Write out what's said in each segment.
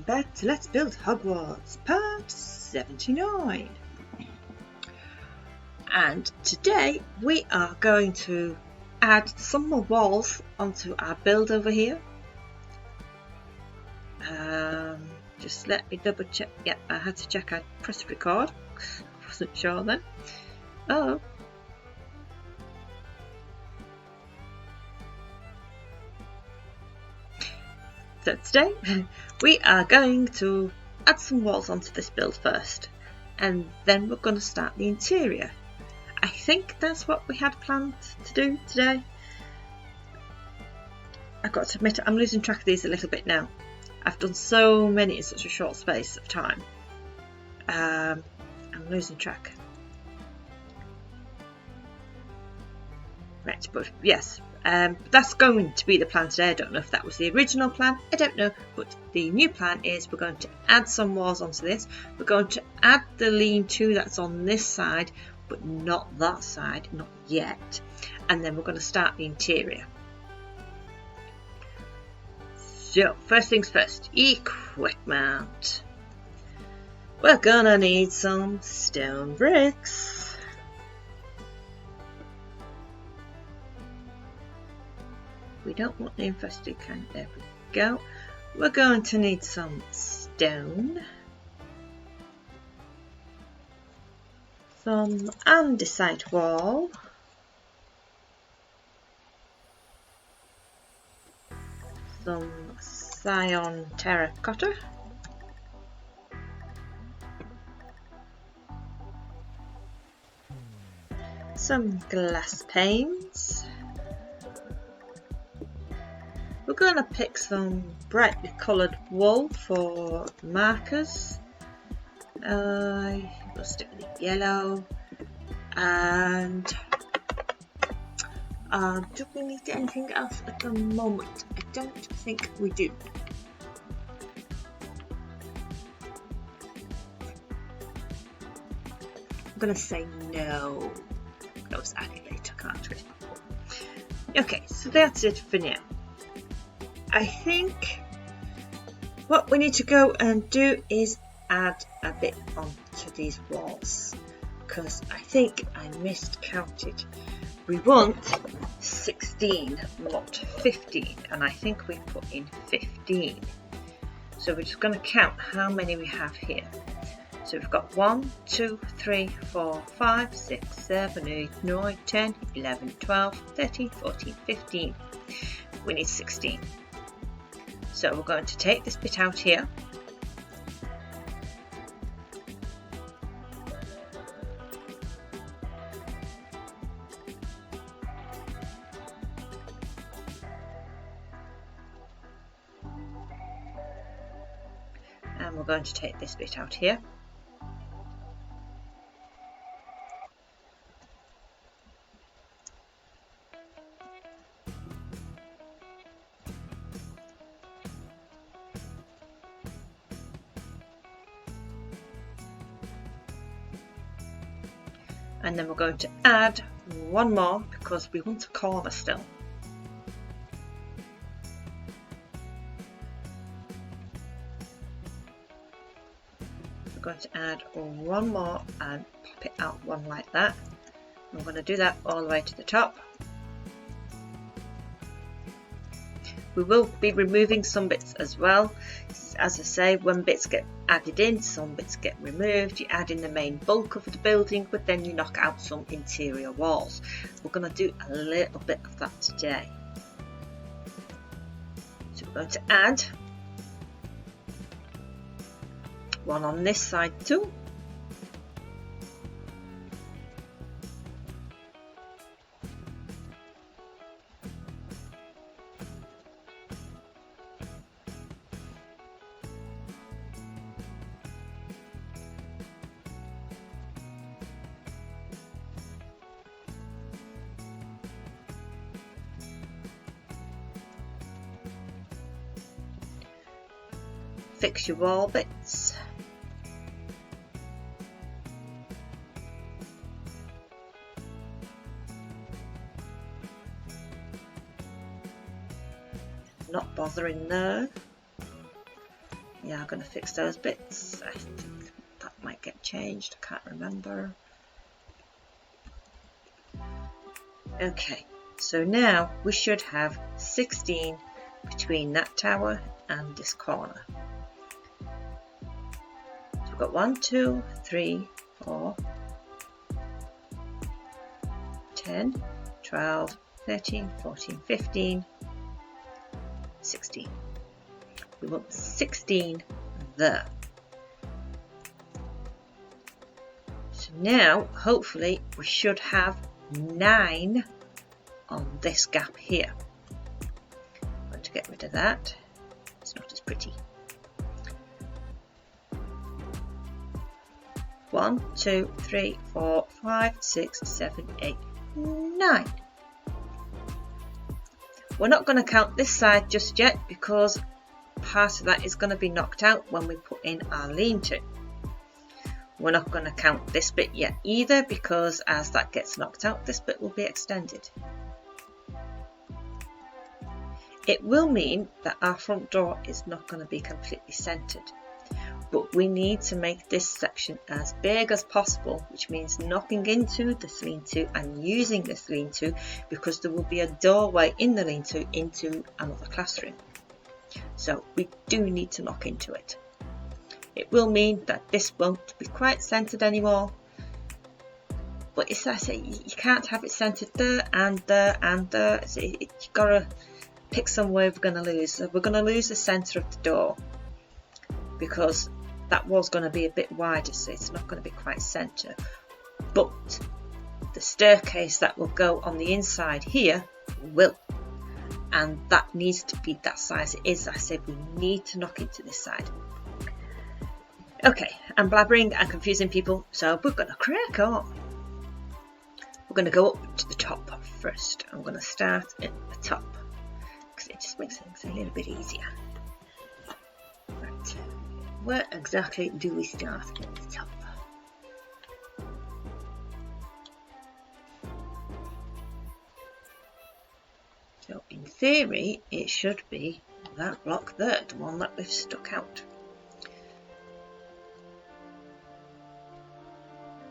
back to Let's Build Hogwarts, part 79. And today we are going to add some more walls onto our build over here. Just let me double check. Yeah, I had to check I pressed record. I wasn't sure then. Oh. So today we are going to add some walls onto this build first, and then we're going to start the interior. I think that's what we had planned to do today. I've got to admit I'm losing track of these a little bit now. I've done so many in such a short space of time. I'm losing track. Right, but yes. That's going to be the plan today. I don't know if that was the original plan, I don't know, but the new plan is we're going to add some walls onto this. We're going to add the lean-to that's on this side, but not that side, not yet, and then we're going to start the interior. So first things first, equipment. We're gonna need some stone bricks. We don't want the infested kind. There we go. We're going to need some stone, some andesite wall, some cyan terracotta, some glass panes. We're going to pick some brightly coloured wool for markers. We'll stick with the yellow. And do we need anything else at the moment? I don't think we do. I'm going to say no. Those added later, can't we? Okay, so that's it for now. I think what we need to go and do is add a bit onto these walls, because I think I miscounted. We want 16, not 15, and I think we put in 15. So we're just going to count how many we have here. So we've got 1, 2, 3, 4, 5, 6, 7, 8, 9, 10, 11, 12, 13, 14, 15. We need 16. So we're going to take this bit out here. And we're going to take this bit out here. And then we're going to add one more because we want a corner still. We're going to add one more and pop it out one like that. I'm going to do that all the way to the top. We will be removing some bits as well. As I say, when bits get added in, some bits get removed. You add in the main bulk of the building, but then you knock out some interior walls. We're going to do a little bit of that today. So we're going to add one on this side too. Fix your wall bits. not bothering there. we are going to fix those bits. I think that might get changed, I can't remember. Okay, so now we should have 16 between that tower and this corner. So we've got 1, 2, 3, 4, 10, 12, 13, 14, 15, 16. We want 16 there. So now, hopefully, we should have 9 on this gap here. I'm going to get rid of that. It's not as pretty. 1, 2, 3, 4, 5, 6, 7, 8, 9. We're not going to count this side just yet because part of that is going to be knocked out when we put in our lean-to. We're not going to count this bit yet either because as that gets knocked out, this bit will be extended. It will mean that our front door is not going to be completely centered, but we need to make this section as big as possible, which means knocking into this lean-to and using this lean-to because there will be a doorway in the lean-to into another classroom. So we do need to knock into it. It will mean that this won't be quite centered anymore, but it's like I say, you can't have it centered there and there and there. So you've got to pick somewhere we're going to lose. So we're going to lose the center of the door because that was going to be a bit wider, so it's not going to be quite center. But the staircase that will go on the inside here will, and that needs to be that size it is. I said we need to knock into this side. Okay, I'm blabbering and confusing people, so we're going to crack on. We're going to go up to the top first. I'm going to start at the top because it just makes things a little bit easier. Right, where exactly do we start at the top? So in theory, it should be that block there, the one that we've stuck out.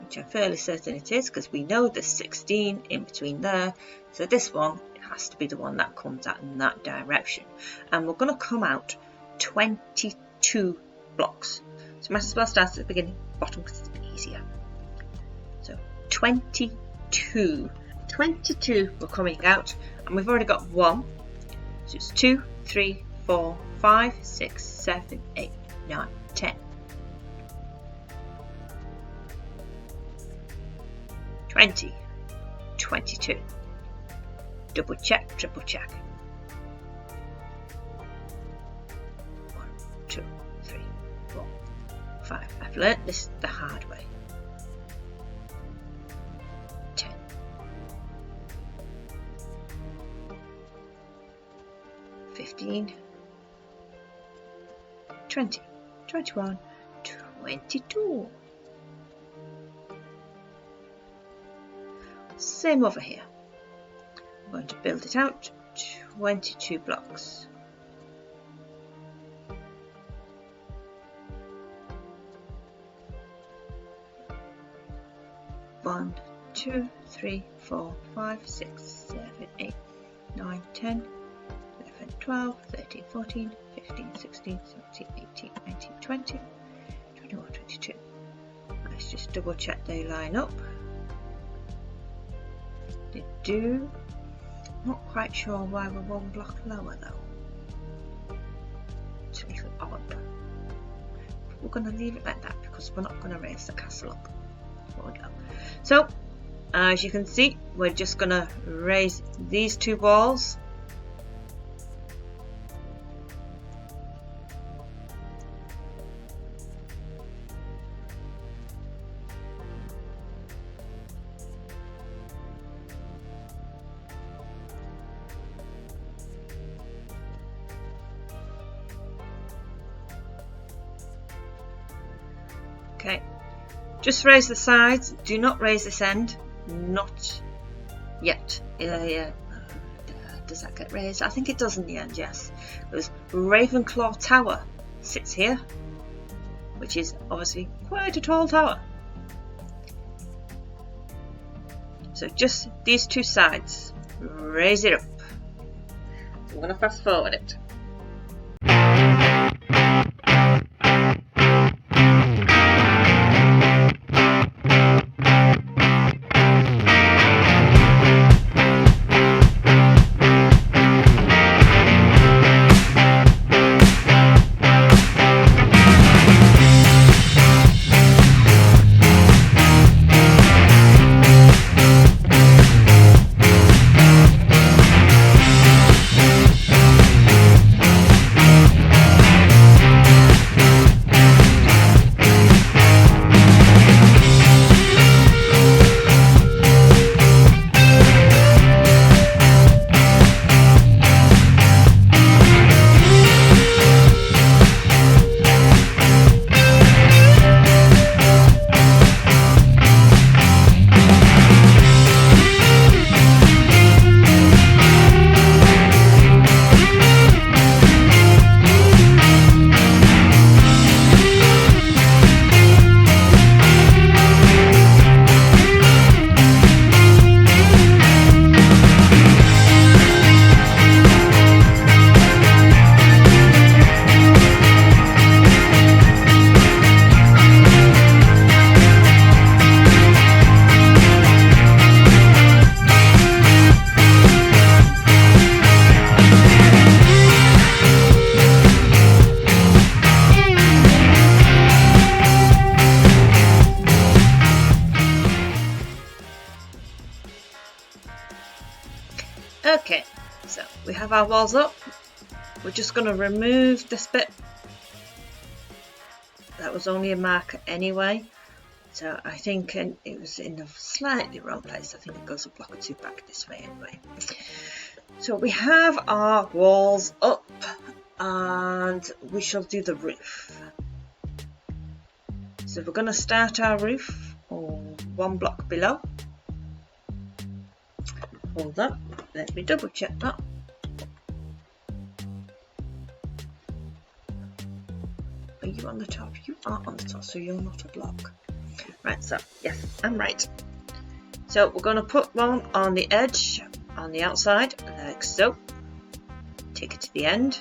Which I'm fairly certain it is because we know there's 16 in between there. So this one has to be the one that comes out in that direction. And we're going to come out 22 blocks. So might as well start at the beginning, bottom because it's a bit easier. So 22. 22 we're coming out and we've already got 1. So it's 2, 3, 4, 5, 6, 7, 8, 9, 10. 20, 22, double check, triple check. 1, 2, 3, 4, 5. I've learnt this the hard way. 10. 15, 20, 21, 22. Same over here. I'm going to build it out 22 blocks. One, 2, 3, 4, 5, 6, 7, 8, 9, 10, 11, 12, 13, 14, 15, 16, 17, 18, 19, 20, 21, 22. Let's just double check they line up. They do. Not quite sure why we're one block lower though. It's a little odd. But we're going to leave it like that because we're not going to raise the castle up. So, as you can see, we're just going to raise these two walls. Okay, just raise the sides, do not raise this end, not yet. Does that get raised? I think it does in the end, yes. It was Ravenclaw Tower sits here, which is obviously quite a tall tower. So just these two sides, raise it up. I'm going to fast forward it. Okay, so we have our walls up. We're just going to remove this bit. That was only a marker anyway, so I think it was in the slightly wrong place. I think it goes a block or two back this way anyway. So we have our walls up, and we shall do the roof. So we're going to start our roof on one block below. Hold on, let me double check that. Are you on the top? You are on the top, so you're not a block. Right, so yes, I'm right. So we're going to put one on the edge, on the outside, like so. Take it to the end.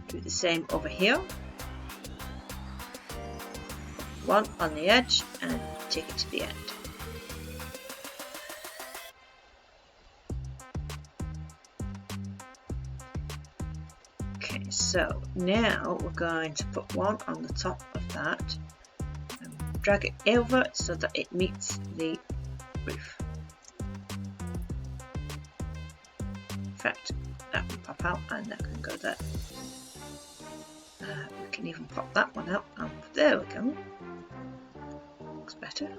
Do the same over here. One on the edge and take it to the end. Okay, so now we're going to put one on the top of that and drag it over so that it meets the roof. In fact, that will pop out and that can go there. We can even pop that one out, and there we go. Looks better.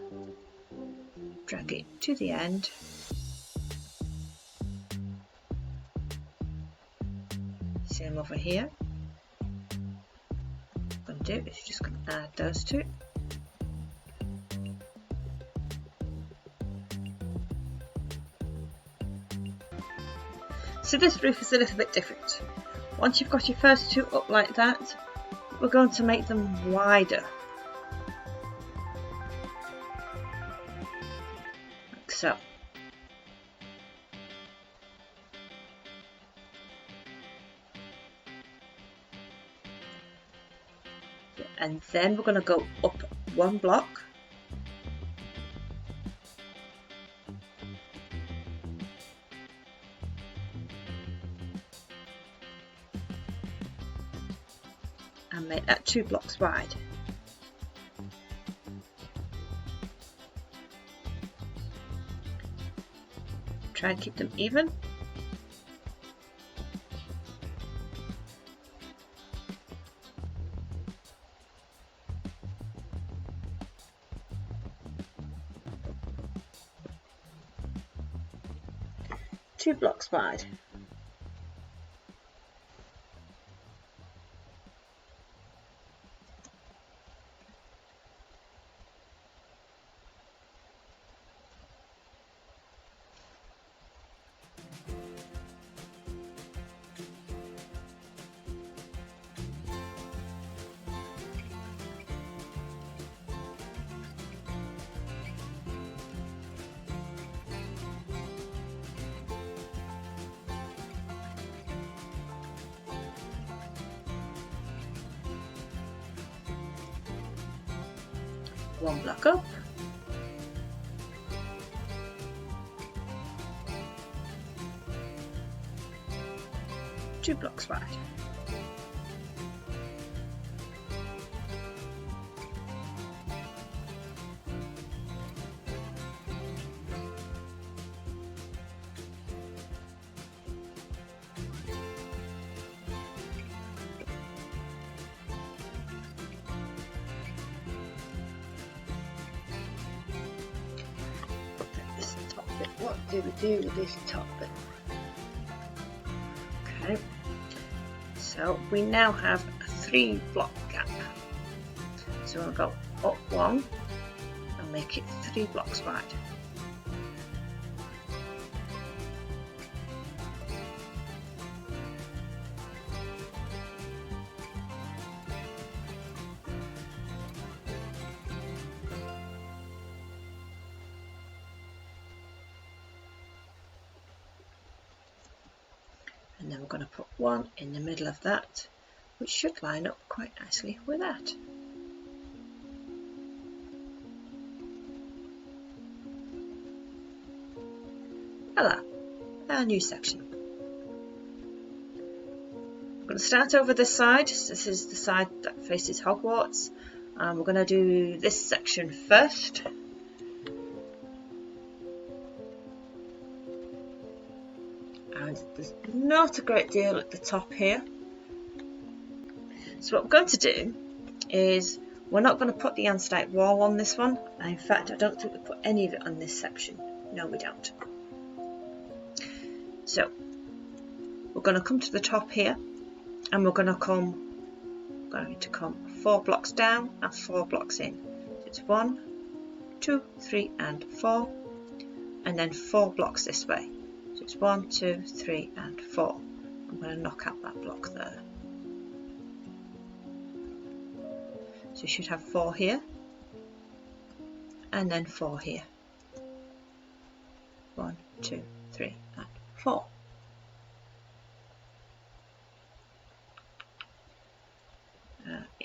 Drag it to the end. Same over here. What I'm going to do is just going to add those two. So this roof is a little bit different. Once you've got your first two up like that, we're going to make them wider. Like so. And then we're going to go up one block. And make that 2 blocks wide. Try and keep them even. Two blocks wide. one block up. Two blocks wide. This top bit. What do we do with this top bit? Okay. So we now have a 3 block gap. So we'll go up one and make it 3 blocks wide. And then we're going to put one in the middle of that, which should line up quite nicely with that. Voila, our new section. I'm going to start over this side. This is the side that faces Hogwarts, and we're going to do this section first. And there's not a great deal at the top here. So what we're going to do is we're not going to put the andesite wall on this one. In fact, I don't think we put any of it on this section. No, we don't. So we're going to come to the top here, and we're going to come 4 blocks down and 4 blocks in. So it's 1, 2, 3 and 4, and then 4 blocks this way. So it's 1, 2, 3 and 4. I'm going to knock out that block there. So you should have 4 here, and then 4 here. 1, 2, 3 and 4.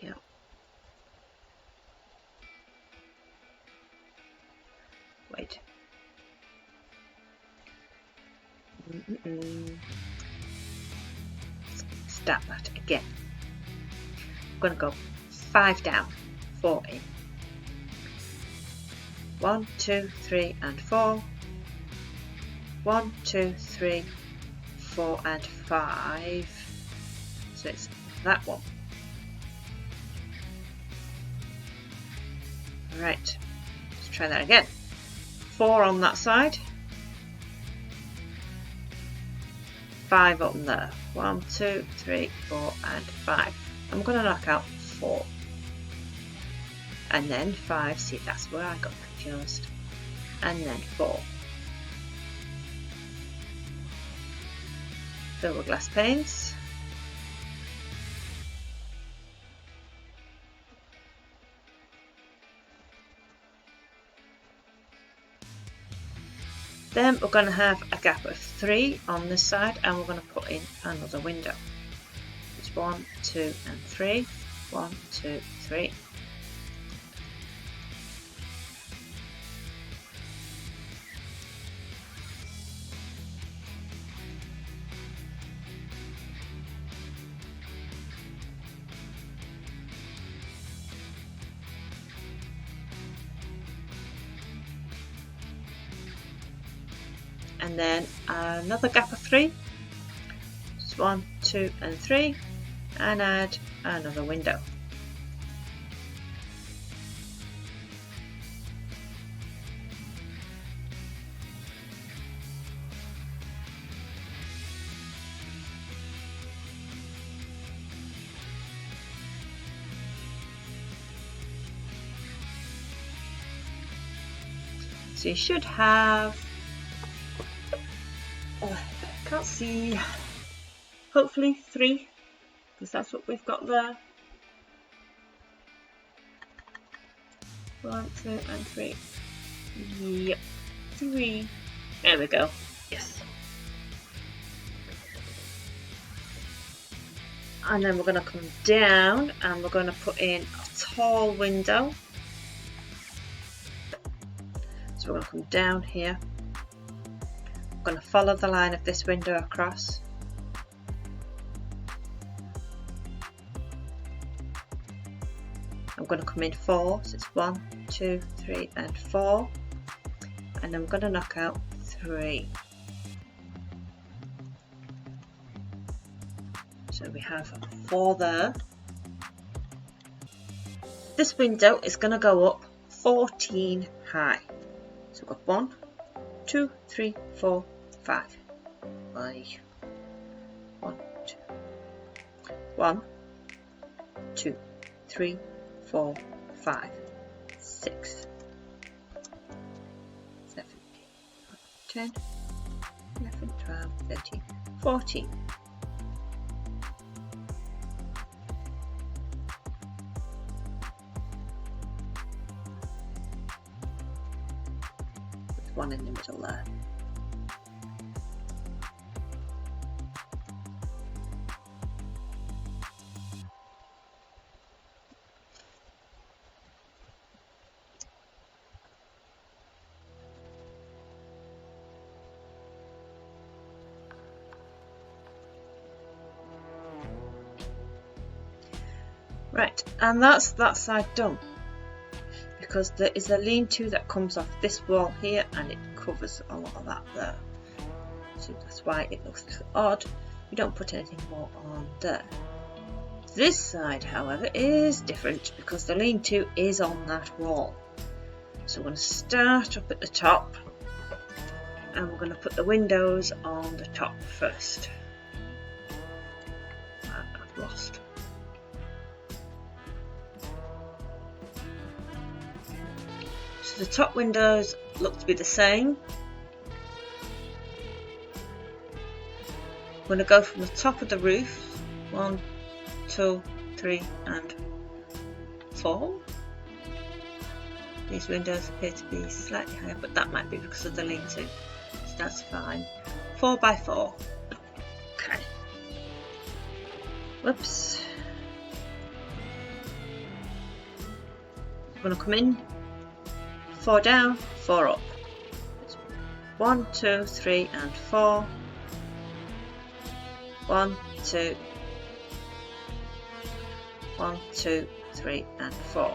Yeah. Wait. Start that again. I'm going to go 5 down, 4 in. 1, 2, 3 and 4. 1, 2, 3, 4 and 5. So it's that one. Right, let's try that again. 4 on that side. 5 up there. 1, 2, 3, 4 and 5. I'm going to knock out 4. And then 5. See, that's where I got confused. And then 4. Fill with glass panes. Then we're going to have a gap of 3 on this side, and we're going to put in another window. It's 1, 2 and 3. 1, 2, 3. And then another gap of 3. Just 1, 2 and 3, and add another window. So you should have, can't see, hopefully 3, because that's what we've got there. 1, 2 and 3. Yep, 3. There we go. Yes. And then we're going to come down and we're going to put in a tall window. So we're going to come down here. I'm going to follow the line of this window across. I'm going to come in 4, so it's 1, 2, 3 and 4, and I'm going to knock out 3. So we have 4 there. This window is going to go up 14 high. So we've got 1, 2, 3, 4, 5. 1, 2, 3, 4, 5, 6, 7, 8, 10, 11, 12, 13, 14. With 1 in the middle there. Right, and that's that side done, because there is a lean-to that comes off this wall here and it covers a lot of that there. So that's why it looks a little odd. We don't put anything more on there. This side, however, is different because the lean-to is on that wall. So we're going to start up at the top and we're going to put the windows on the top first. I've lost. So the top windows look to be the same. I'm going to go from the top of the roof, 1, 2, 3 and 4. These windows appear to be slightly higher, but that might be because of the lean-to, so that's fine. 4 by 4. Okay. Whoops. I'm going to come in. 4 down, 4 up. 1, 2, 3 and 4. 1, 2, 1, 2, 3 and 4.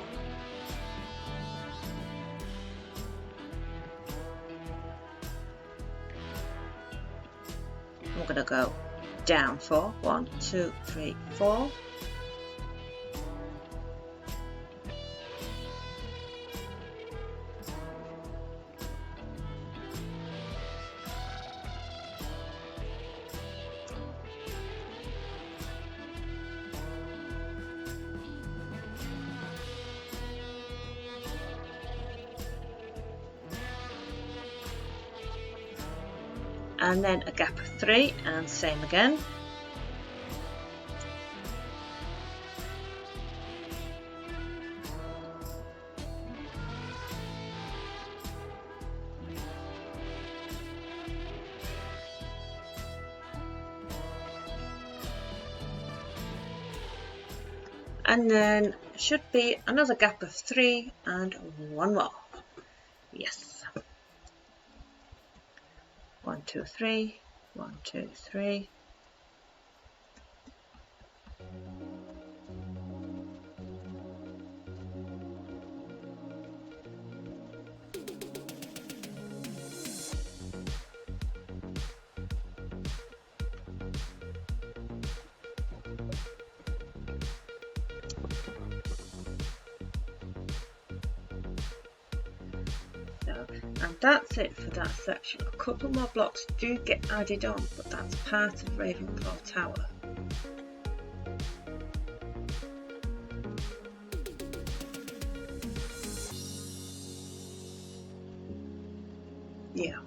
We're going to go down 4. 1, 2, 3, 4. And then a gap of 3 and same again. And then should be another gap of 3 and 1 more. Yes. 1, 2, 3, 1, 2, 3. And that's it for that section. A couple more blocks do get added on, but that's part of Ravenclaw Tower. Yeah.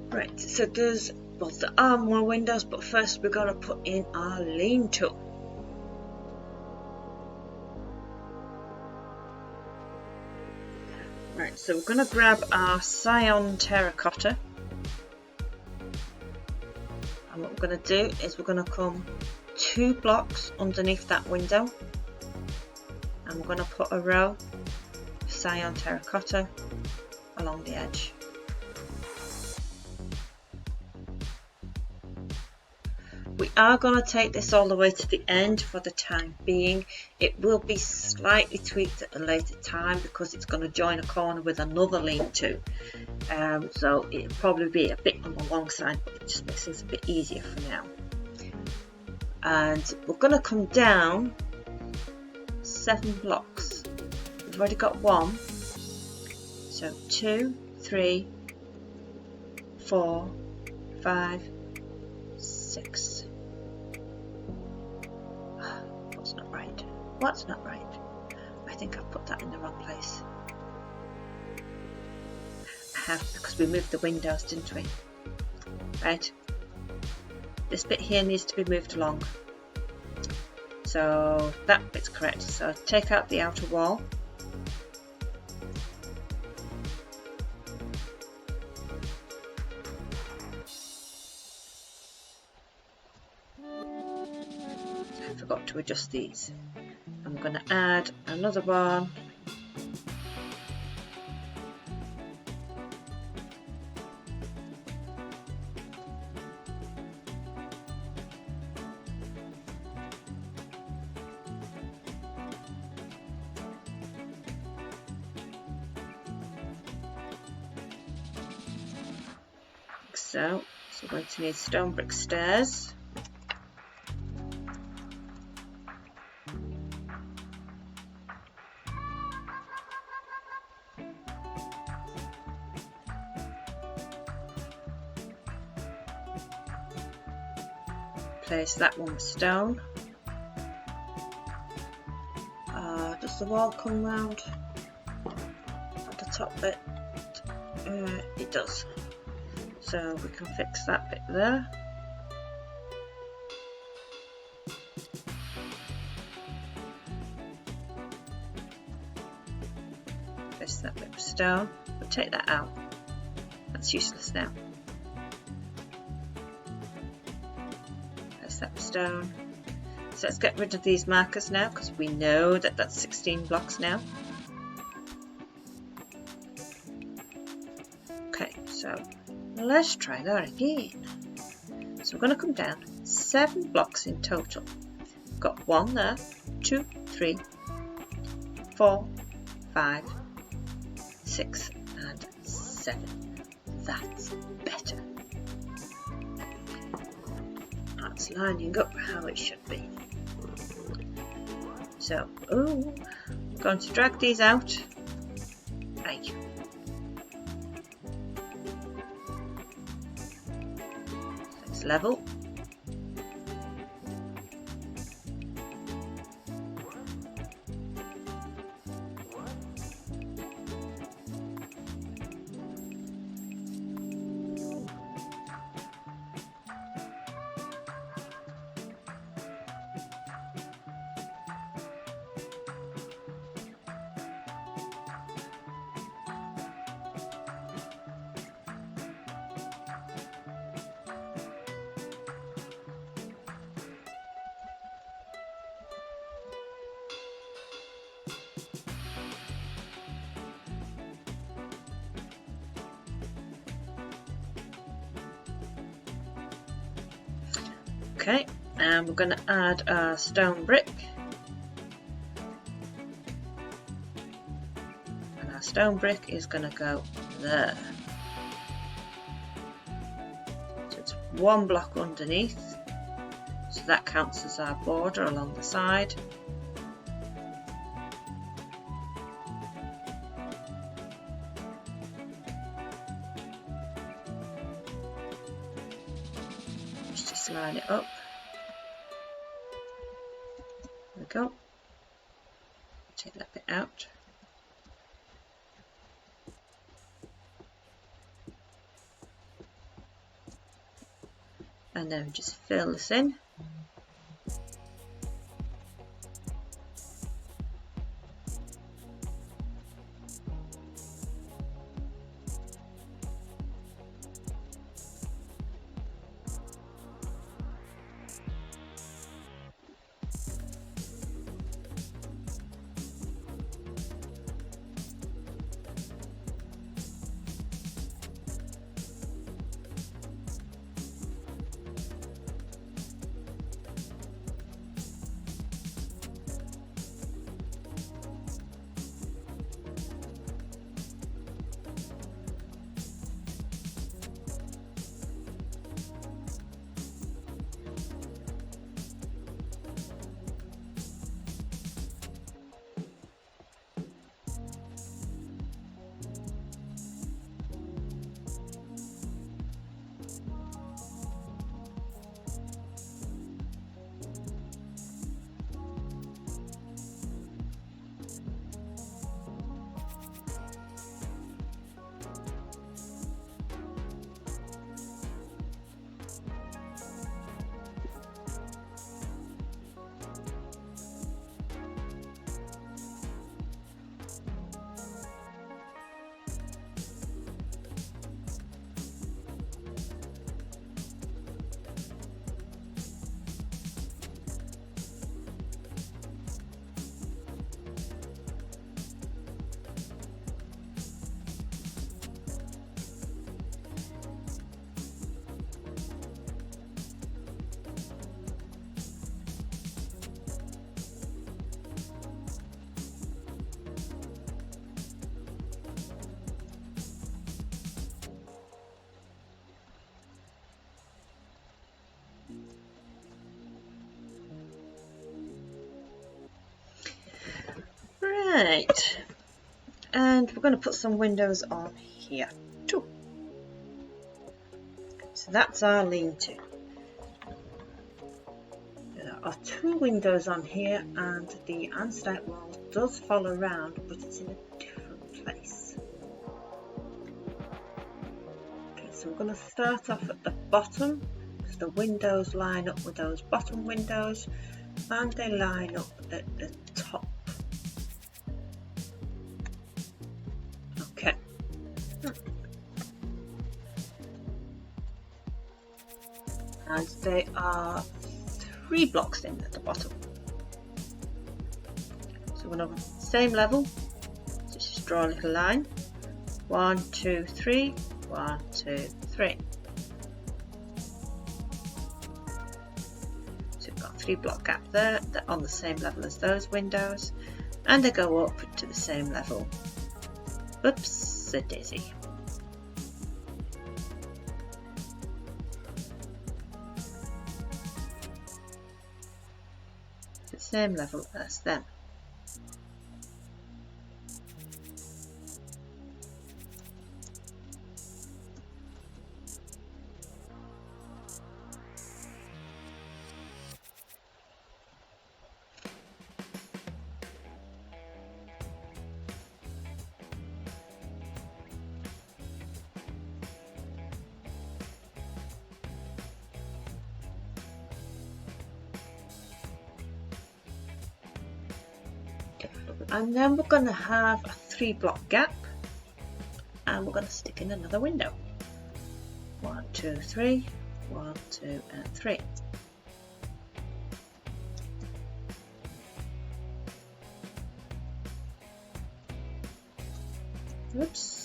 Right, so there are more windows, but first we're going to put in our lean-to. Right, so we're going to grab our cyan terracotta, and what we're going to do is we're going to come 2 blocks underneath that window, and we're going to put a row of cyan terracotta along the edge. We are going to take this all the way to the end for the time being. It will be slightly tweaked at a later time because it's going to join a corner with another lean-to. So it'll probably be a bit on the long side, but it just makes things a bit easier for now. And we're going to come down 7 blocks. We've already got 1. So 2, 3, 4, 5, 6. What's not right? What's not right? I think I've put that in the wrong place. I have, because we moved the windows, didn't we? Right. This bit here needs to be moved along. So that bit's correct. So take out the outer wall. I forgot to adjust these. I'm going to add another one. So we're going to need stone brick stairs. Place that one with stone. Does the wall come round at the top bit? It does. So we can fix that bit there. Place that bit with stone. We'll take that out. That's useless now. Place that with stone. So let's get rid of these markers now, because we know that that's 16 blocks now. Okay, so let's try that again. So we're going to come down 7 blocks in total. We've got 1 there, 2, 3, 4, 5, 6 and 7. That's better. That's lining up how it should be. So, I'm going to drag these out. Right. Let's level. Okay, and we're going to add our stone brick. And our stone brick is going to go there. So it's 1 block underneath. So that counts as our border along the side. Just line it up. There we go. Take that bit out. And then just fill this in. Right, and we're going to put some windows on here too. So that's our lean-to. There are 2 windows on here, and the andesite wall does fall around, but it's in a different place. Okay, so we're going to start off at the bottom, because the windows line up with those bottom windows, and they line up at the top. Okay. And they are 3 blocks in at the bottom. So we're on the same level, just draw a little line. 1, 2, 3, 1, 2, 3. So we've got a 3 block gap there, they're on the same level as those windows, and they go up to the same level. Oops, a daisy. The same level as them. And then we're going to have a 3 block gap, and we're going to stick in another window. 1, 2, 3, 1, 2, and 3. Oops.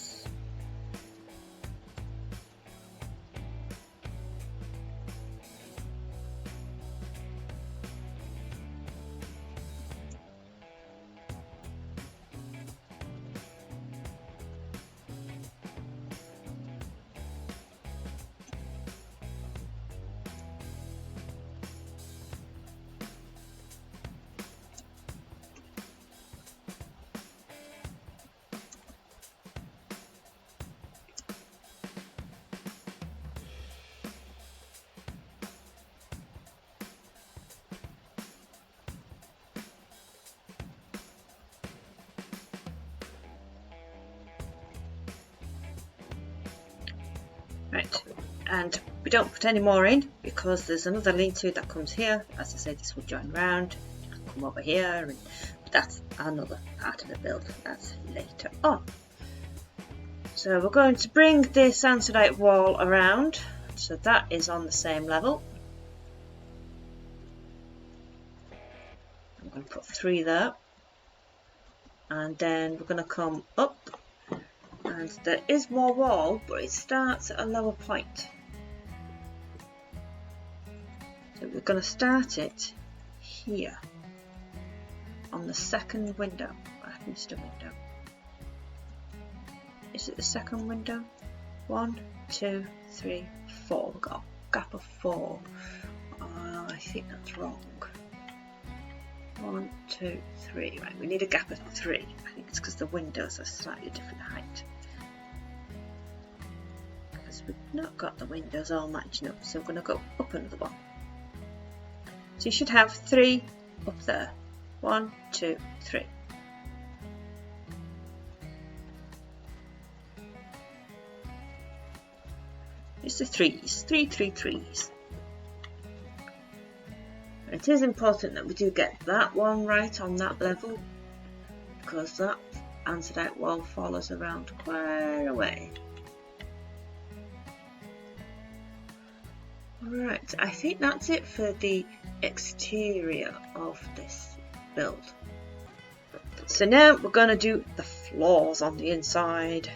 Right, and we don't put any more in because there's another lean-to that comes here. As I say, this will join round, come over here, and that's another part of the build. That's later on. So we're going to bring this andesite wall around, so that is on the same level. I'm going to put 3 there, and then we're going to come up. And there is more wall, but it starts at a lower point. So we're going to start it here on the second window. I've missed a window. Is it the second window? 1, 2, 3, 4. We've got a gap of 4. I think that's wrong. 1, 2, 3. Right, we need a gap of 3. I think it's because the windows are slightly different height. We've not got the windows all matching up, so we're going to go up another one. So you should have 3 up there. 1, 2, 3. It's the 3s, 3, 3, 3s. It is important that we do get that one right on that level, because that andesite wall follows around quite a way. Right, I think that's it for the exterior of this build. So now we're going to do the floors on the inside.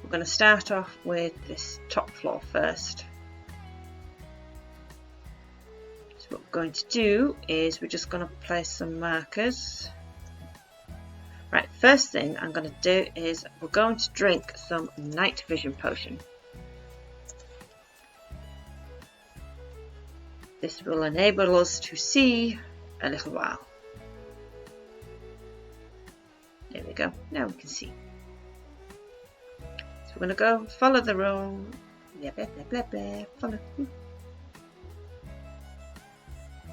We're going to start off with this top floor first. So what we're going to do is we're just going to place some markers. Right, first thing I'm going to do is we're going to drink some night vision potion. This will enable us to see a little while. go. Now we can see. So we're going to go follow the road. Blah, blah, blah, blah, blah. Follow.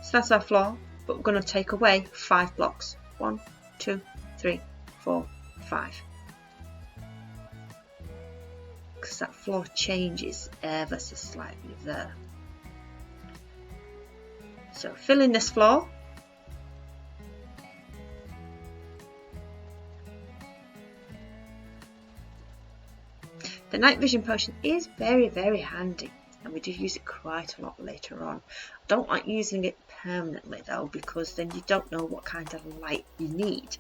So that's our floor, but we're going to take away 5 blocks. 1, 2, 3, 4, 5. Because that floor changes ever so slightly there. So fill in this floor. The night vision potion is very, very handy, and we do use it quite a lot later on. I don't like using it permanently though, because then you don't know what kind of light you need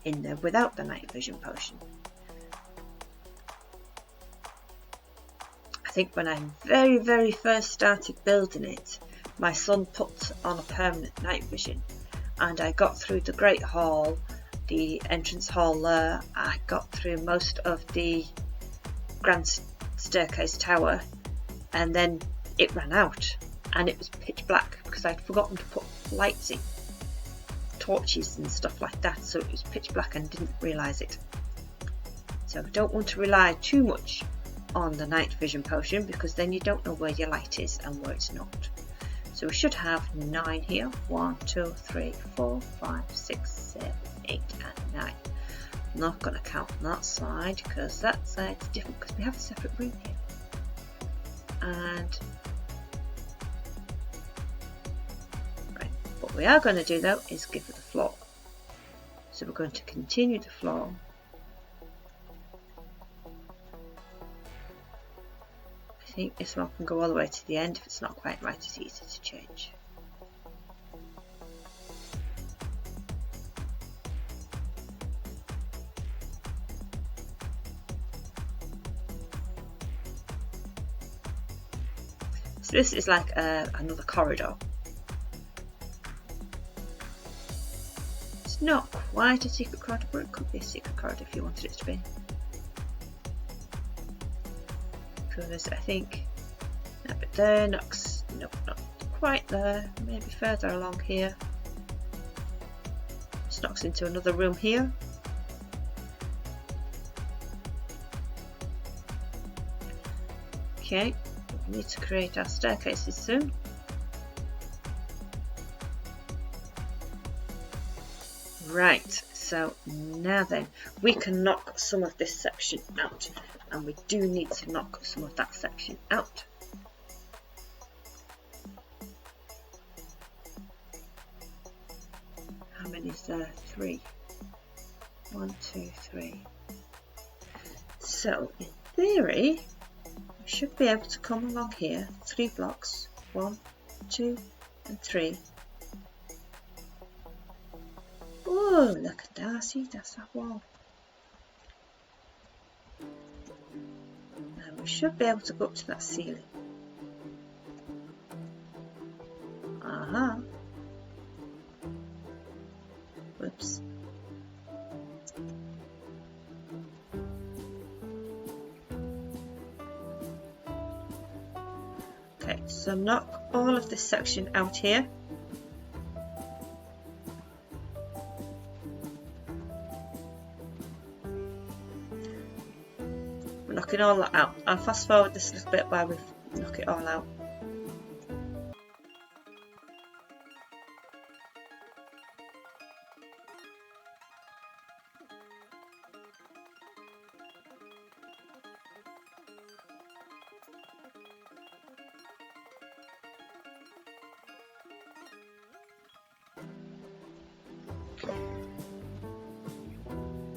in there without the night vision potion. I think when I very, very first started building it, my son put on a permanent night vision, and I got through the Great Hall, the entrance hall there. I got through most of the grand staircase tower, and then it ran out and it was pitch black because I'd forgotten to put lights in, torches and stuff like that, so it was pitch black and didn't realise it. So don't want to rely too much on the night vision potion, because then you don't know where your light is and where it's not. So we should have 9 here. 1, 2, 3, 4, 5, 6, 7, 8 and 9. I'm not going to count on that side because that side's different because we have a separate room here. And right, what we are going to do though is give it the floor. So we're going to continue the floor. I think this one can go all the way to the end. If it's not quite right, it's easy to change. So this is like another corridor. It's not quite a secret corridor, but it could be a secret corridor if you wanted it to be. Because I think a bit there, knocks, nope, not quite there, maybe further along here. This knocks into another room here. Okay, we need to create our staircases soon. Right, so now then, we can knock some of this section out, and we do need to knock some of that section out. How many is there? 3. 1, 2, 3. So in theory, we should be able to come along here, 3 blocks, 1, 2 and 3. Oh, look at that, see, that's that wall. And we should be able to go up to that ceiling. Aha. Whoops. Okay, so knock all of this section out here. Knocking all that out. I'll fast forward this little bit while we knock it all out.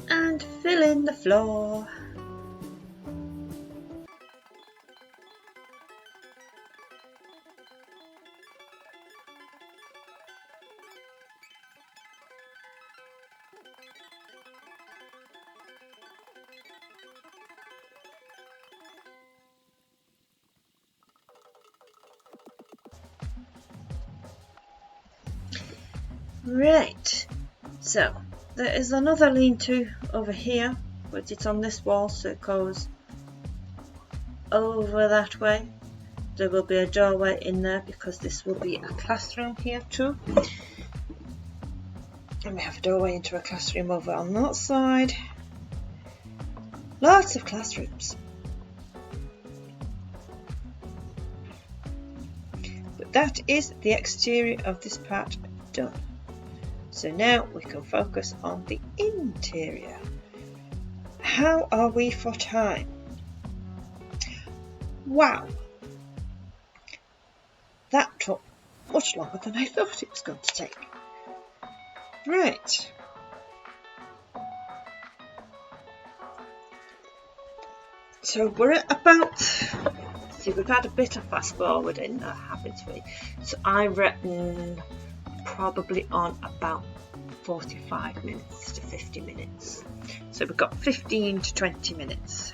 And fill in the floor. Right, so there is another lean-to over here, but it's on this wall, so it goes over that way. There will be a doorway in there because this will be a classroom here too. And we have a doorway into a classroom over on that side. Lots of classrooms. But that is the exterior of this part done. So now we can focus on the interior. How are we for time? Wow! That took much longer than I thought it was going to take. Right. So we're at about, see, we've had a bit of fast forwarding, haven't we? So I reckon probably on about 45 minutes to 50 minutes. So we've got 15 to 20 minutes.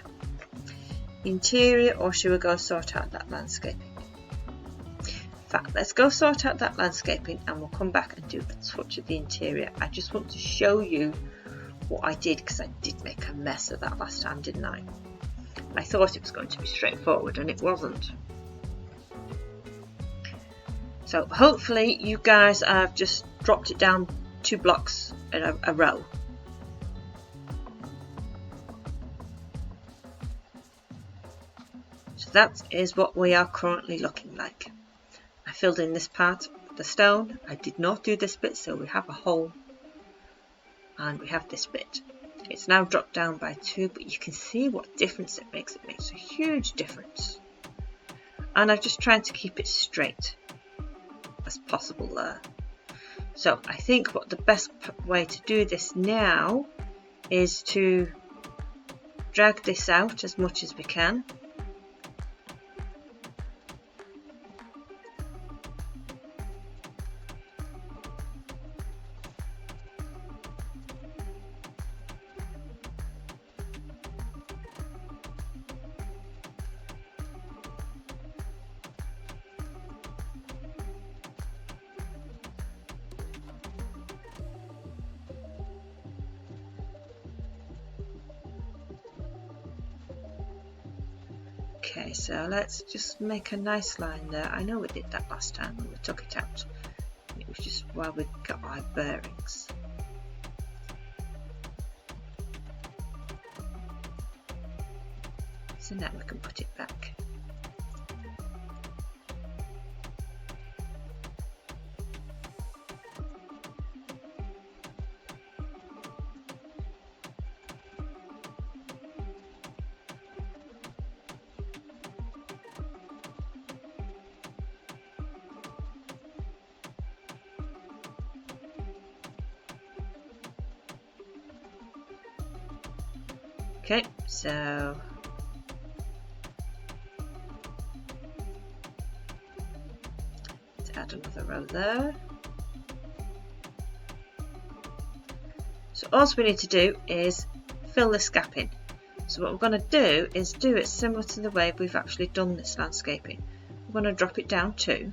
Interior, or should we go sort out that landscaping? In fact, let's go sort out that landscaping and we'll come back and do a touch of the interior. I just want to show you what I did, because I did make a mess of that last time, didn't I? I thought it was going to be straightforward and it wasn't. So hopefully you guys have just dropped it down 2 blocks in a row. So that is what we are currently looking like. I filled in this part with the stone. I did not do this bit, so we have a hole and we have this bit. It's now dropped down by 2, but you can see what difference it makes. It makes a huge difference. And I'm just trying to keep it straight as possible there. So I think what the best way to do this now is to drag this out as much as we can. Okay, so let's just make a nice line there. I know we did that last time when we took it out. It was just while we got our bearings. So now we can put it back. Okay, so let's add another row there. So all we need to do is fill this gap in. So what we're going to do is do it similar to the way we've actually done this landscaping. We're going to drop it down 2,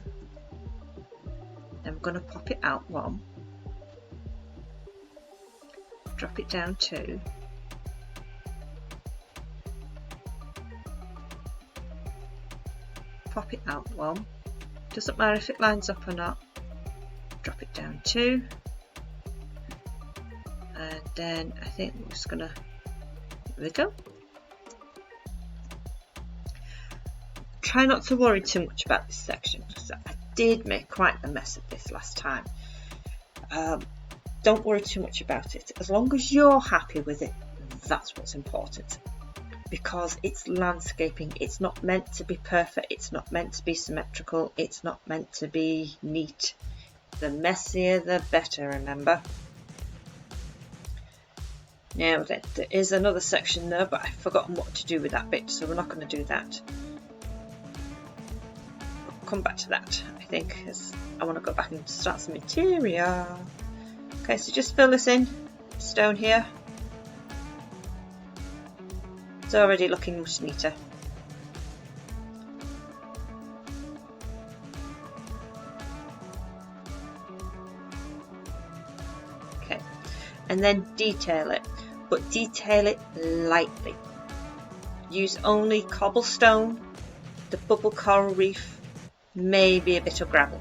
then we're going to pop it out 1, drop it down 2, pop it out 1, doesn't matter if it lines up or not, drop it down 2, and then I think we're just gonna, there we go. Try not to worry too much about this section, because I did make quite a mess of this last time. Don't worry too much about it, as long as you're happy with it, that's what's important. Because it's landscaping, it's not meant to be perfect, it's not meant to be symmetrical, it's not meant to be neat. The messier the better, remember. Now there is another section there, but I've forgotten what to do with that bit, so we're not going to do that. We'll come back to that, I think, as I want to go back and start some interior. Okay, so just fill this in, stone here. It's already looking much neater. Okay, and then detail it, but detail it lightly. Use only cobblestone, the bubble coral reef, maybe a bit of gravel.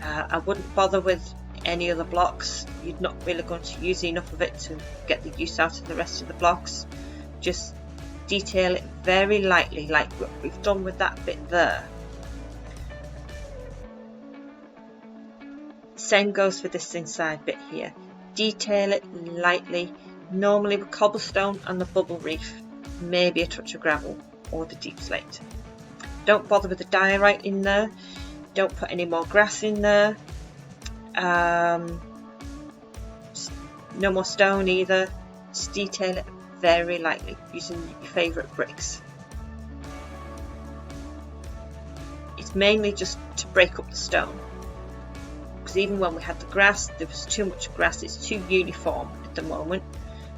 I wouldn't bother with any other blocks. You're not really going to use enough of it to get the use out of the rest of the blocks. Just detail it very lightly, like what we've done with that bit there. Same goes for this inside bit here. Detail it lightly, normally with cobblestone and the bubble reef, maybe a touch of gravel or the deep slate. Don't bother with the diorite in there, don't put any more grass in there, no more stone either. Just detail it very lightly using your favourite bricks. It's mainly just to break up the stone, because even when we had the grass, there was too much grass. It's too uniform at the moment,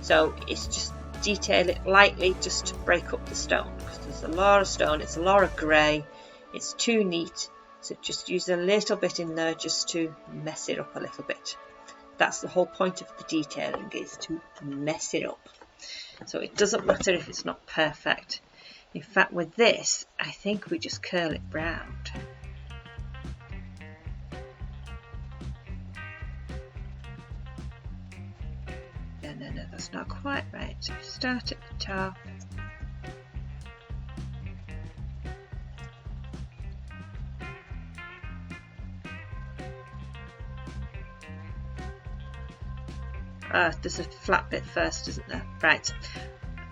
so it's just detail it lightly just to break up the stone, because there's a lot of stone, it's a lot of grey, it's too neat, so just use a little bit in there just to mess it up a little bit. That's the whole point of the detailing, is to mess it up. So it doesn't matter if it's not perfect. In fact, with this, I think we just curl it round. No, that's not quite right. So start at the top. There's a flat bit first, isn't there? Right.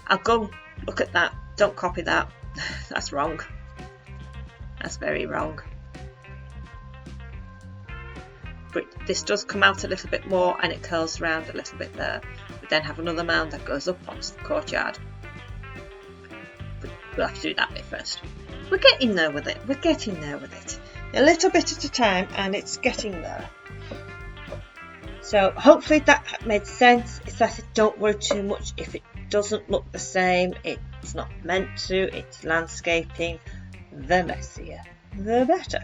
I'll go look at that. Don't copy that. That's wrong. That's very wrong. But this does come out a little bit more and it curls around a little bit there. We then have another mound that goes up onto the courtyard. But we'll have to do that bit first. We're getting there with it. We're getting there with it. A little bit at a time, and it's getting there. So hopefully that made sense. It's that don't worry too much if it doesn't look the same. It's not meant to. It's landscaping. The messier, the better.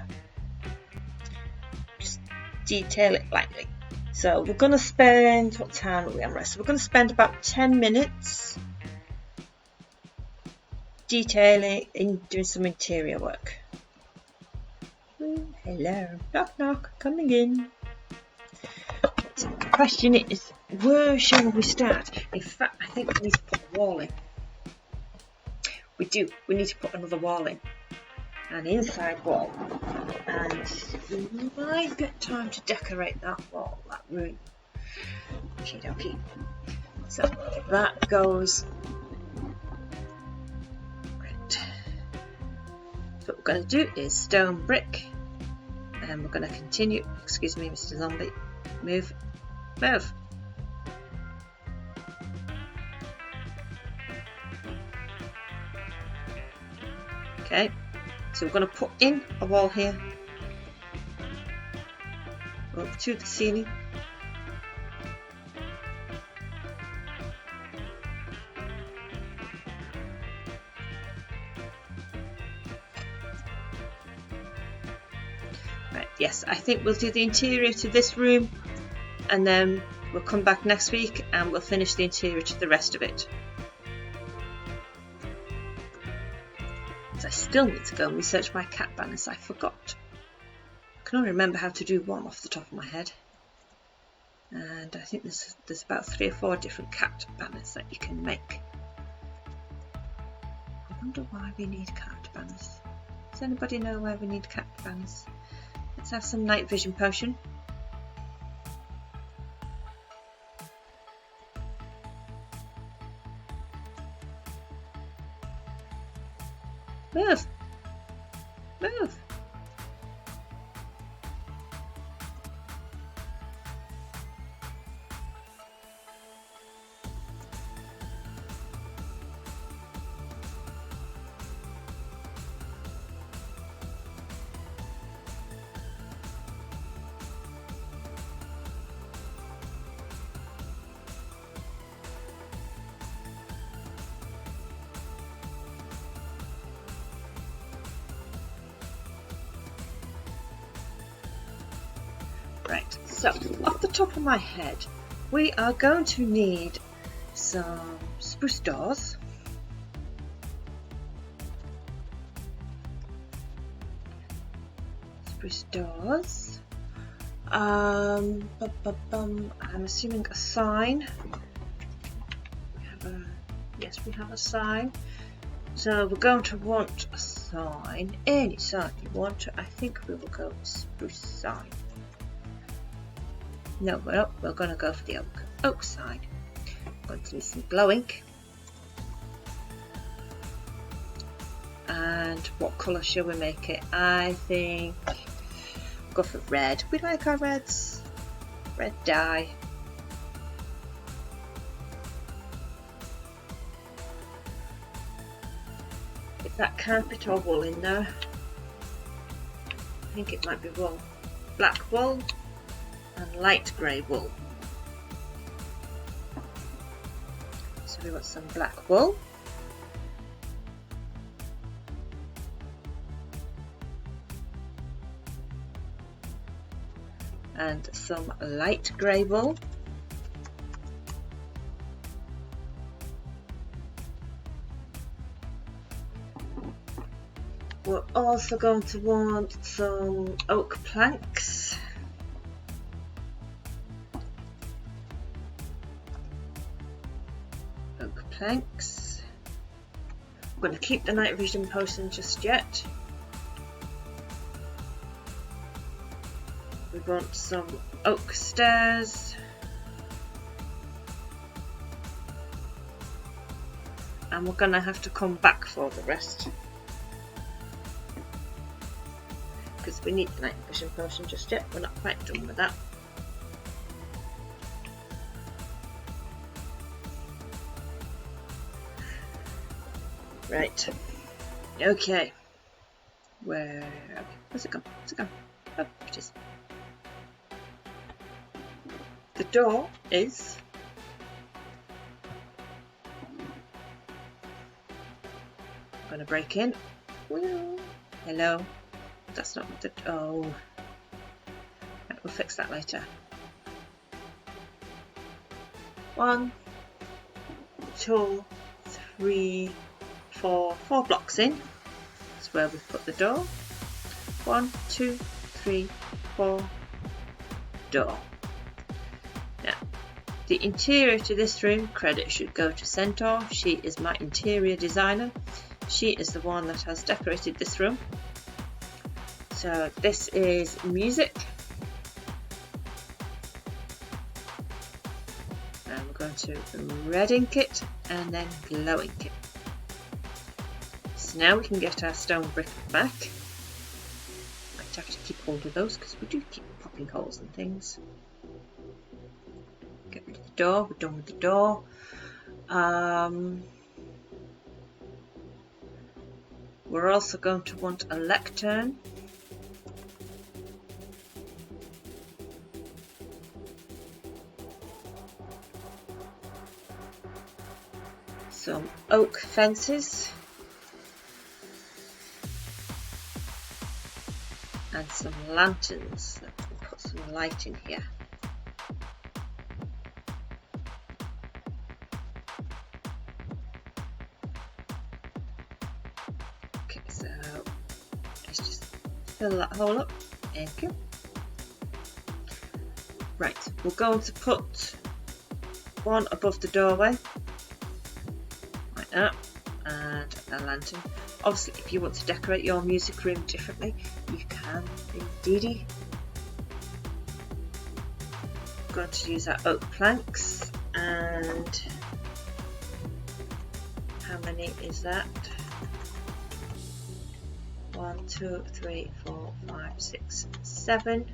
Just detail it lightly. So we're going to spend, what time are we on rest? So we're going to spend about 10 minutes detailing and doing some interior work. Hello, knock knock, coming in. So the question is, where shall we start? In fact, I think we need to put a wall in. We do. We need to put another wall in. An inside wall. And we might get time to decorate that wall, that room. Okie dokie. So that goes. Right. So what we're going to do is stone brick. And we're going to continue. Excuse me, Mr. Zombie. Move. Move. Okay, so we're going to put in a wall here, up to the ceiling. Right, yes, I think we'll do the interior to this room, and then we'll come back next week and we'll finish the interior to the rest of it. I still need to go and research my cat banners. I forgot. I can only remember how to do one off the top of my head, and I think there's about 3 or 4 different cat banners that you can make. I wonder why we need cat banners. Does anybody know why we need cat banners? Let's have some night vision potion. Move! Move! Right, so off the top of my head, we are going to need some spruce doors, I'm assuming a sign. Yes, we have a sign. So we're going to want a sign, any sign you want. I think we will go with spruce sign. No, we're going to go for the oak sign. I'm going to need some glow ink. And what colour shall we make it? I think we'll go for red. We like our reds. Red dye. Is that carpet or wool in there? I think it might be wool. Black wool and light grey wool. So we want some black wool. And some light grey wool. We're also going to want some oak planks. Oak planks. I'm going to keep the night vision potion just yet. We want some oak stairs. And we're going to have to come back for the rest. Because we need the night vision potion just yet. We're not quite done with that. Right. Okay. Where's it gone? Where's it gone? Oh, it is. The door is I'm going to break in. Wheel. Hello. That's not the. Oh. Right, we'll fix that later. 1, 2, 3, 4. 4 blocks in. That's where we've put the door. 1, 2, 3, 4. Door. Now, the interior to this room, credit should go to Centaur. She is my interior designer. She is the one that has decorated this room. So this is music. And we're going to red ink it and then glow ink it. So now we can get our stone brick back. Might have to keep hold of those because we do keep popping holes and things. Get rid of the door. We're done with the door. We're also going to want a lectern. Some oak fences. And some lanterns that will put some light in here. Okay, so let's just fill that hole up. Thank you. Right, we're going to put one above the doorway, like that, and a lantern. Obviously, if you want to decorate your music room differently, you can indeedy. I'm going to use our oak planks, and how many is that? 1, 2, 3, 4, 5, 6, 7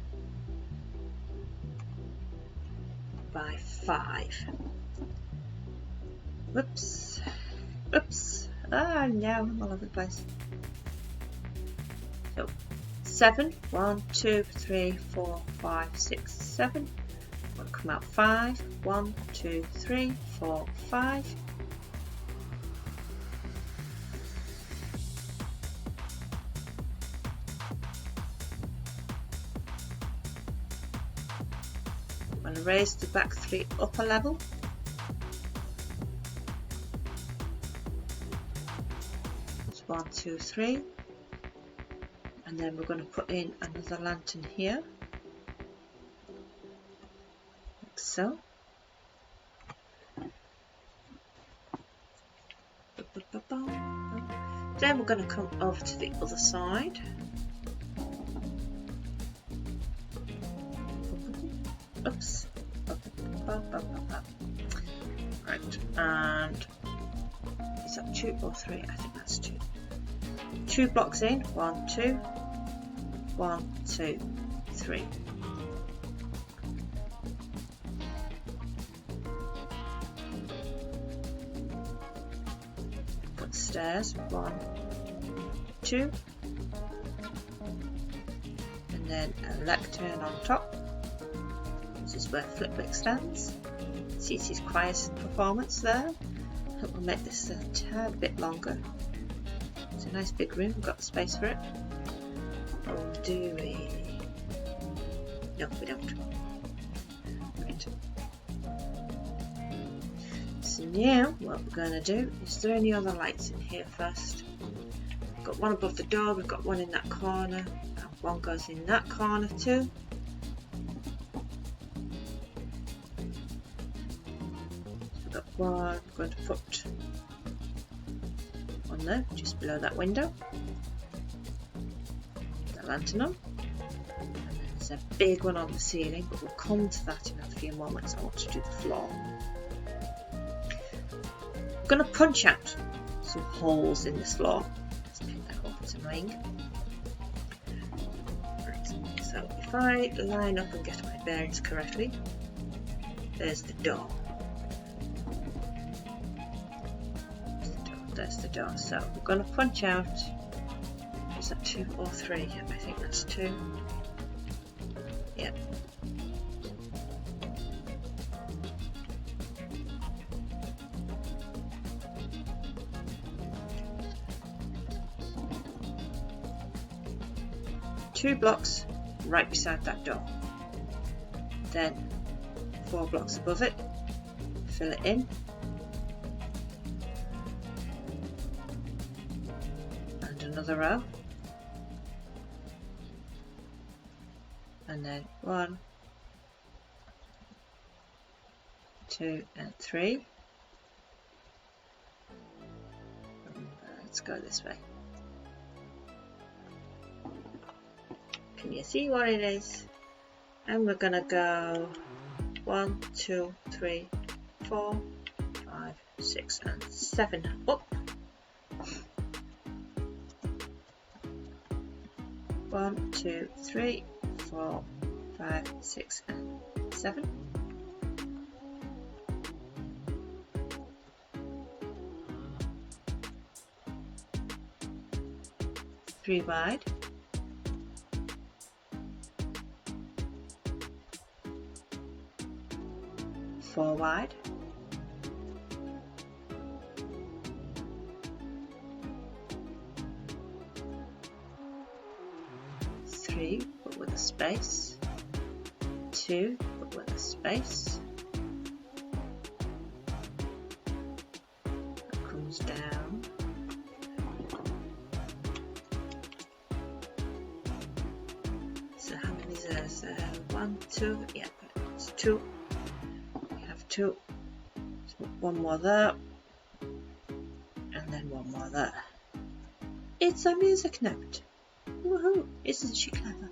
by 5. Whoops. Oops. Ah, no, I'm all over the place. So, 7. 1, 2, 3, 4, 5, 6, 7. Will come out 5. 1, 2, 3, 4, 5. I'm going to raise the back 3 up a level. It's 1, 2, 3. And then we're going to put in another lantern here. so. Then we're going to come over to the other side. Oops. Right, and is that 2 or 3? I think that's 2. 2 blocks in. 1, 2. 1, 2, 3. Put stairs. 1, 2. And then a lectern on top. This is where Flitwick stands. Sees his choir performance there. I think we'll make this a tad bit longer. It's a nice big room, we've got the space for it. Or do we? No, we don't. Right. So now, what we're going to do, is there any other lights in here first? We've got one above the door, we've got one in that corner, and one goes in that corner too. One, I'm going to put one there, just below that window. That lantern on. And there's a big one on the ceiling, but we'll come to that in a few moments. I want to do the floor. I'm going to punch out some holes in this floor. Let's pick that up, it's annoying. Right, so if I line up and get my bearings correctly, there's the door. There's the door. So we're going to punch out. Is that 2 or 3? I think that's 2. Yep. Two blocks right beside that door. Then 4 blocks above it. Fill it in. Another row, and then 1, 2 and 3. Let's go this way. Can you see what it is? And we're gonna go 1, 2, 3, 4, 5, 6 and 7 up. 1, 2, 3, 4, 5, 6 and 7. Three wide. 4 wide. 3, but with a space. 2, but with a space. That comes down. So how many is there? So 1, 2, yeah, it's 2. We have 2. So 1 more there. And then 1 more there. It's a music note. Woohoo! Isn't she clever?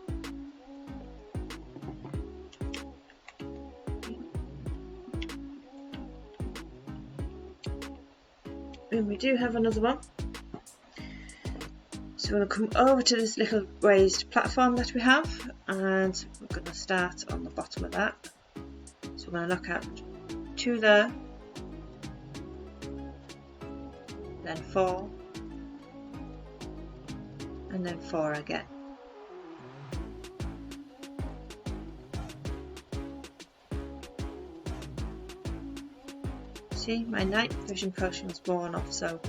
And we do have another one. So we're going to come over to this little raised platform that we have, and we're going to start on the bottom of that. So we're going to knock out 2 there, then 4, and then 4 again. See, my night vision potion was worn off, so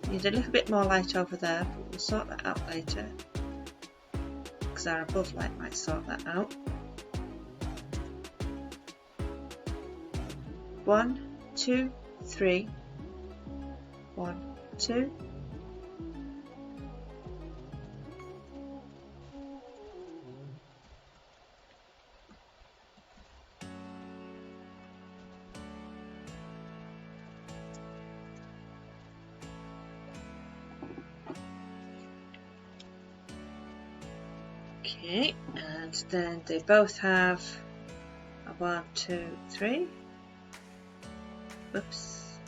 I need a little bit more light over there, but we'll sort that out later, because our above light might sort that out. 1, 2, 3, 1, 2. Okay, and then they both have a 1, 2, 3. Oops.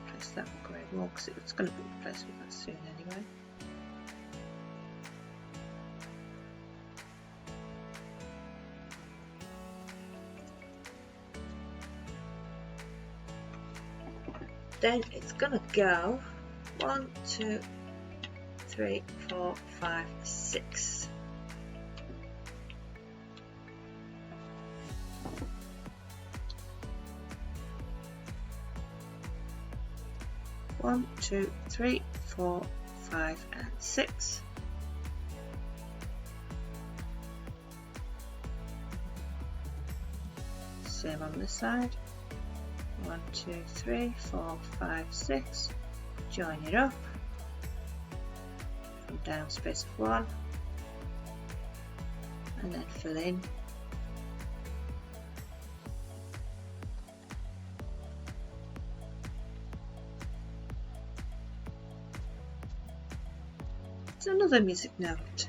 Replace that with grey wall because it's going to be replaced with that soon anyway. Then it's going to go 1, 2, 3, 4, 5, 6. One, 2, 3, 4, 5, and 6. Same on this side. 1, 2, 3, 4, 5, 6. Join it up. From down space of 1. And then fill in. It's another music note.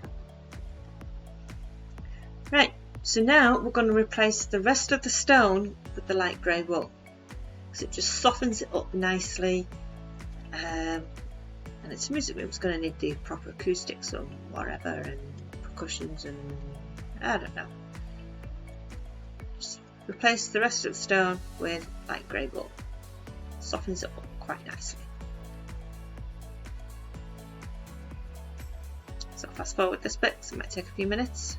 Right, so now we're going to replace the rest of the stone with the light grey wool, because it just softens it up nicely, and it's a music room. It's going to need the proper acoustics or whatever, and percussions, and I don't know. Just replace the rest of the stone with light grey wool. Softens it up quite nicely. So I'll fast forward this bit because it might take a few minutes.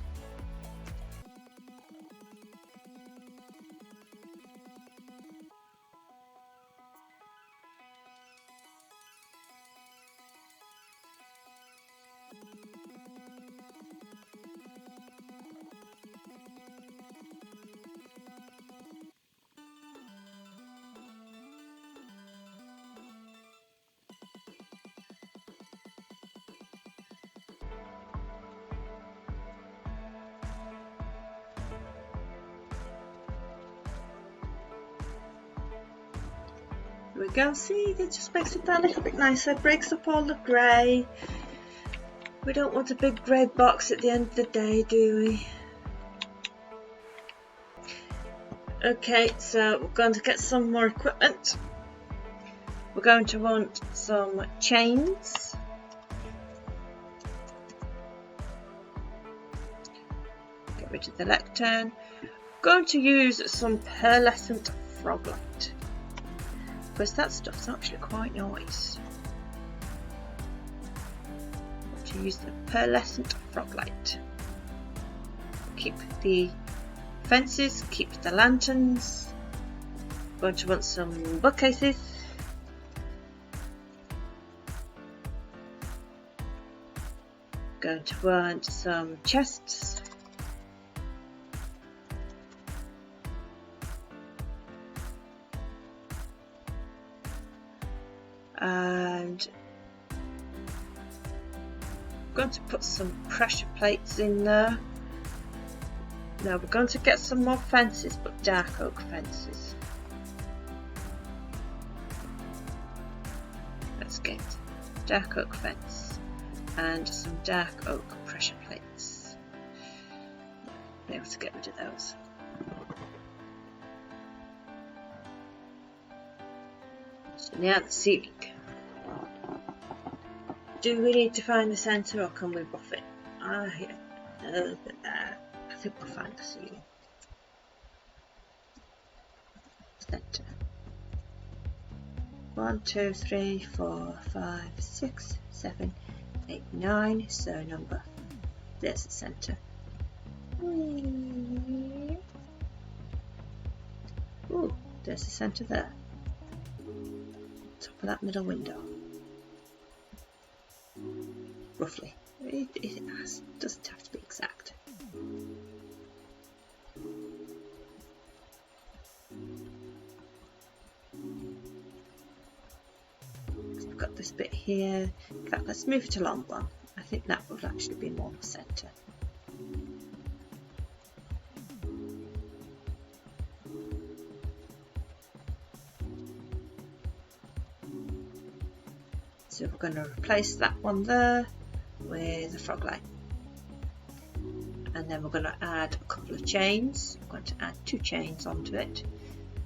There we go, see, it just makes it that little bit nicer, breaks up all the grey. We don't want a big grey box at the end of the day, do we? Okay, so we're going to get some more equipment. We're going to want some chains. Get rid of the lectern. We're going to use some pearlescent froglight, because that stuff's actually quite nice. To use the pearlescent froglight. Keep the fences, keep the lanterns. Going to want some bookcases. Going to want some chests. And I'm going to put some pressure plates in there. Now we're going to get some more fences, but dark oak fences. Let's get dark oak fence and some dark oak pressure plates. Be able to get rid of those. So now the ceiling. Do we need to find the centre, or can we buff it? I think we'll find the ceiling. Centre. 1, 2, 3, 4, 5, 6, 7, 8, 9. So number. There's the centre. Ooh, there's the centre there. Top of that middle window. Roughly. It doesn't have to be exact. We've got this bit here. In fact, let's move it along one. I think that would actually be more the centre. So we're going to replace that one there with a frog line. And then we're going to add a couple of chains. I'm going to add 2 chains onto it.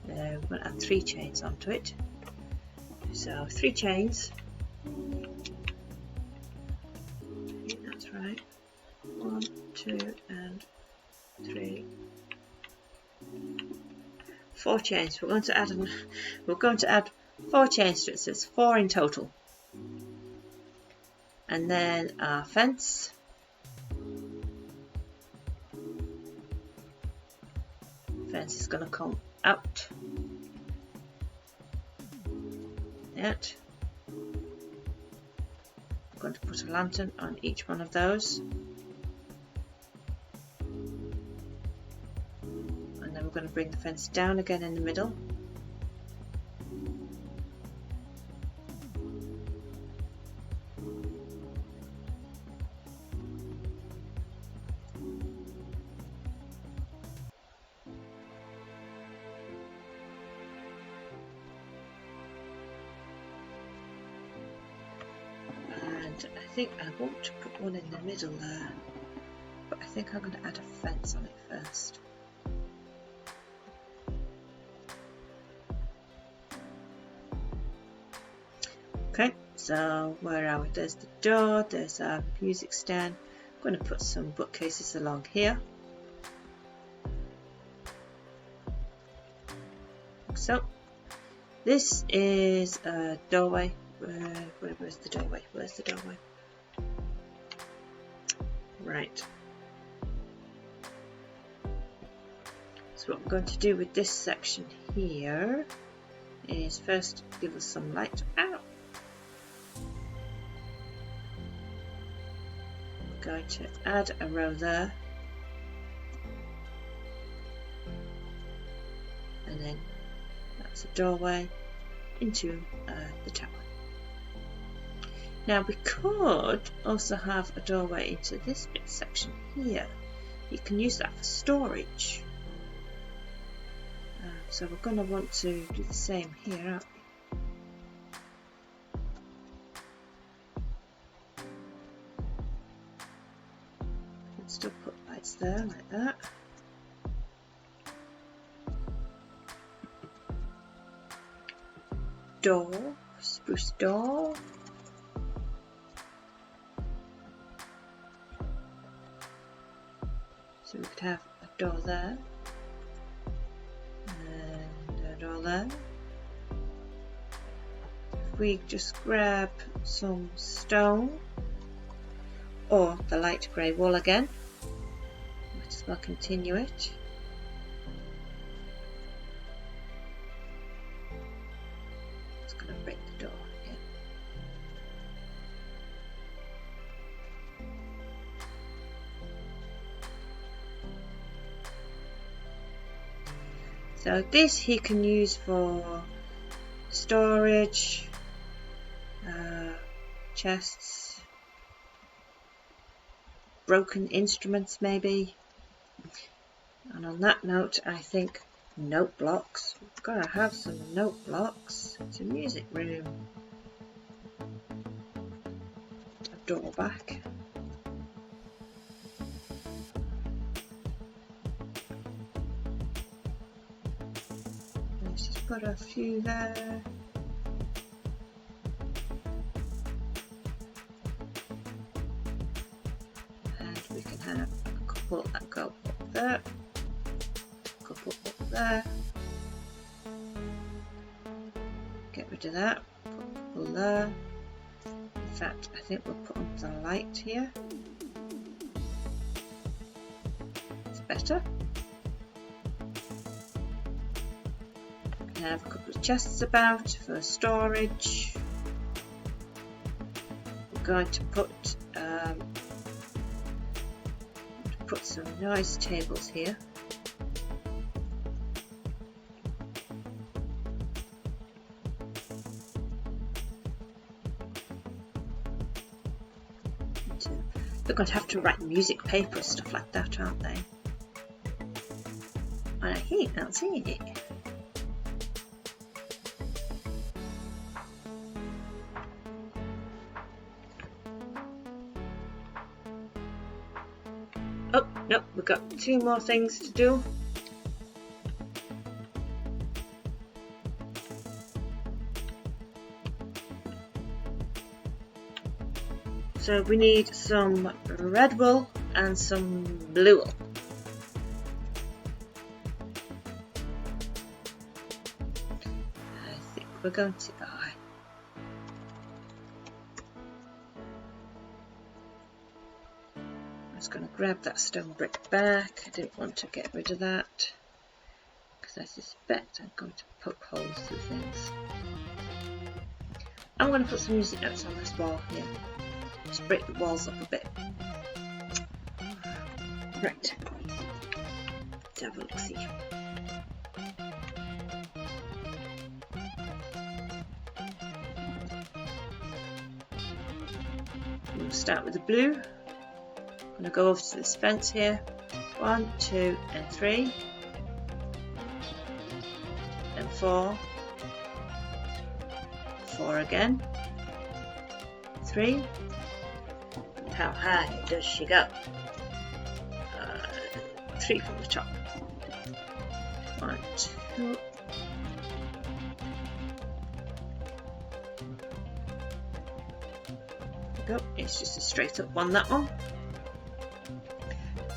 We're going to add 3 chains onto it. So 3 chains. I think that's right. 1, 2 and 3. 4 chains. We're going to add 4 chains to it, so it's 4 in total. And then our fence. Fence is going to come out. That. I'm going to put a lantern on each one of those. And then we're going to bring the fence down again in the middle. I think I want to put one in the middle there, but I think I'm going to add a fence on it first. Okay, so where are we? There's the door, there's our music stand. I'm going to put some bookcases along here. So, this is a doorway. Where's the doorway? Where's the doorway? Right. So what we're going to do with this section here is first give us some light. Ow! We're going to add a row there. And then that's a doorway into the tower. Now we could also have a doorway into this bit section here. You can use that for storage. So we're going to want to do the same here, aren't we? We can still put lights there like that. Door, spruce door. So we could have a door there, and a door there. If we just grab some stone, or the light grey wool again, might as well continue it. It's going to break the door again. So this he can use for storage, chests, broken instruments maybe. And on that note, I think note blocks. We've got to have some note blocks. It's a music room. A door back. Got a few there. And we can have a couple that go up there, a couple up there. Get rid of that, put a couple there. In fact, I think we'll put on the light here. It's better. Have a couple of chests about for storage. We're going to put some nice tables here. They're going to have to write music paper and stuff like that, aren't they? And I hate not seeing it. got 2 more things to do. So we need some red wool and some blue wool. I think we're going to buy. I'm just going to grab that stone brick back. I didn't want to get rid of that because I suspect I'm going to poke holes through things. I'm going to put some music notes on this wall here. Just break the walls up a bit. Right. Let's have a look, see. We'll start with the blue. I'm going to go over to this fence here. 1, 2, and 3. And 4. 4 again. 3. How high does she go? 3 from the top. 1, 2. Go. It's just a straight up one, that one.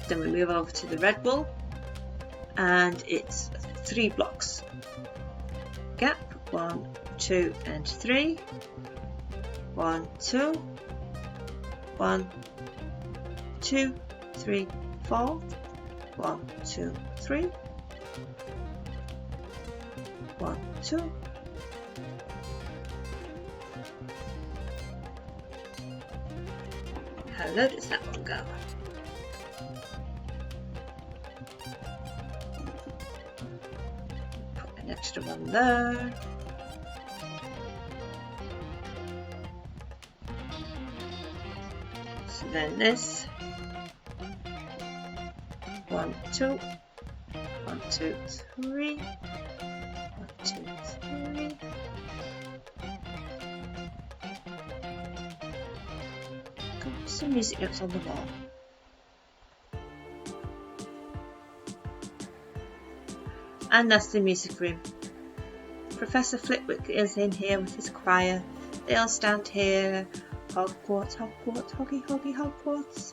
Then we move over to the red wool, and it's 3 blocks. Gap. 1, 2, and 3. 1, 2. 1, 2, 3, 4. 1, 2, 3. 1, 2. How low does that one go? Put an extra one there. So then this. 1, 2. 1, 2, 3. 1, 2, 3. Some music notes on the wall. And that's the music room. Professor Flitwick is in here with his choir. They all stand here. Hogwarts, Hogwarts, Hoggy, Hoggy, Hogwarts.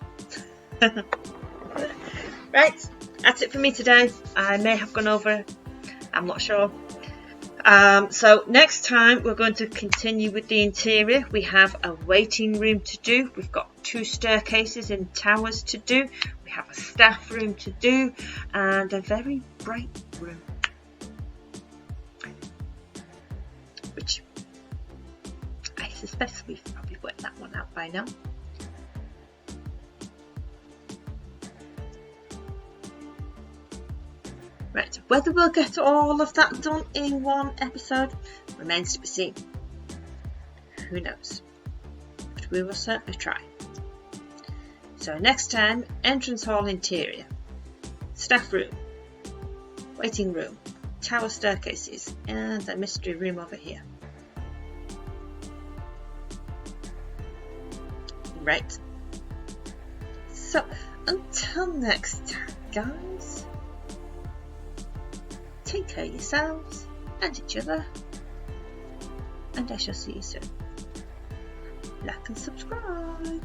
Right, that's it for me today. I may have gone over, I'm not sure. So next time we're going to continue with the interior. We have a waiting room to do. We've got 2 staircases and towers to do. We have a staff room to do and a very bright room, which I suspect we've probably worked that one out by now. Right, whether we'll get all of that done in one episode remains to be seen. Who knows? But we will certainly try. So next time, entrance hall interior, staff room, waiting room, tower staircases, and a mystery room over here. Right. So until next time, guys. Take care of yourselves and each other, and I shall see you soon. Like and subscribe.